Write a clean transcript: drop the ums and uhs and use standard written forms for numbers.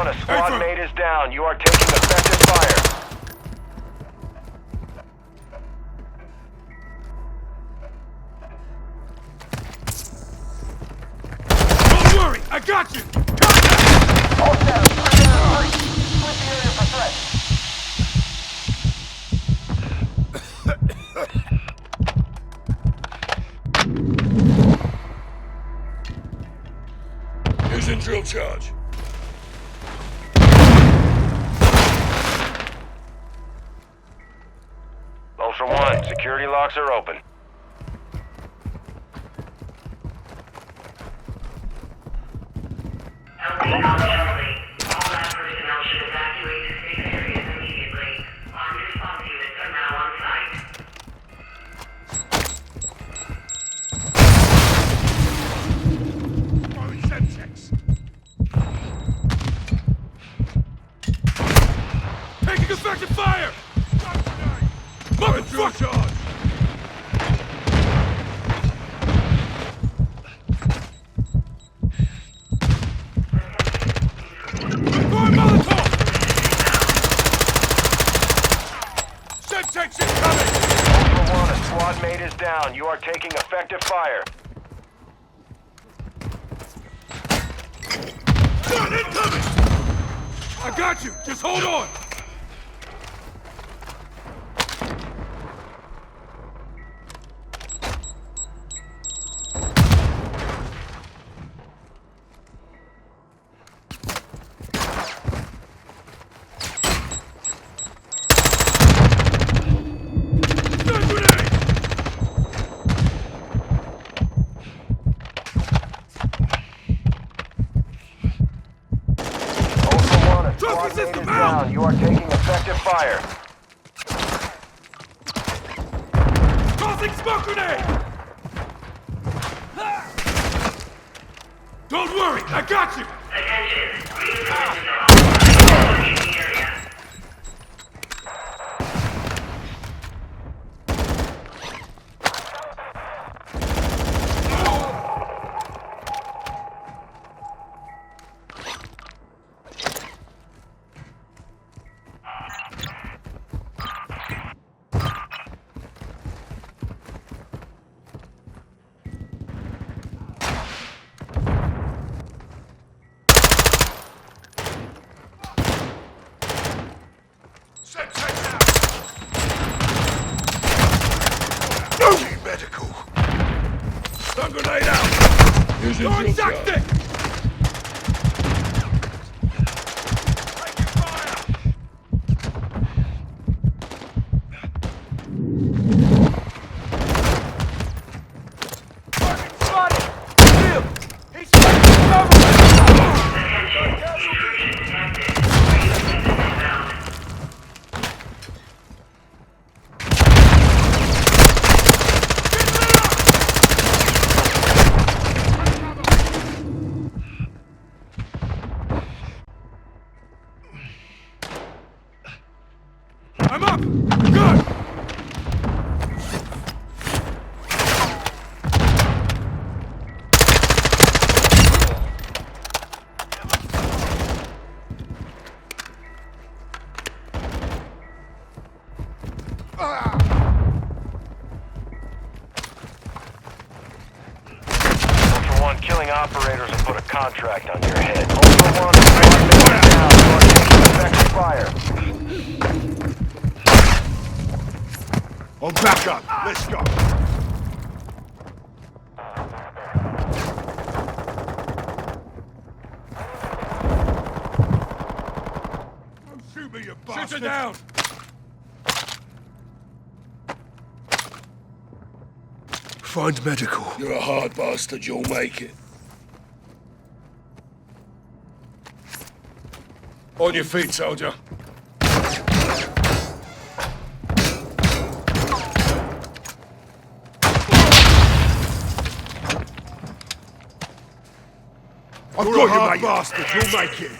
1, a squad mate is down. You are taking effective fire. Don't worry, I got you! All status, 3 down 3. Split the area for threat. Using drill charge. Ultra 1, security locks are open. Helping confidentially. All lab personnel should evacuate to safe areas immediately. Armed response units are now on site. Throwing Semtex. Taking effective fire! Motherfucker! Charge! Throwing Molotov! Semtex is coming! Ultra 1, a squad mate is down. You are taking effective fire. Gun incoming! I got you! Just hold on! Stun grenade! Ultra 1, a Trophy squad mate system is out! down. You are taking effective fire. Tossing smoke grenade! Don't worry, I got you! Attention. Reinforcements are authorized in the area. Semtex out! No! Medical! Stun grenade out! Using drill charge. Stick! Taking fire! Target spotted! Kill! He's taking cover! Attention. Intrusion detected. Reinforcements inbound. I'm up! Good! Ultra 1, killing operators will put a contract on your head. Ultra 1, a squad mate is down. You are taking effective fire. On backup! Let's go! Don't shoot me, you bastard! Shoot her down! Find medical. You're a hard bastard, you'll make it. On your feet, soldier. I've got you, mate. Bastard, you'll make it.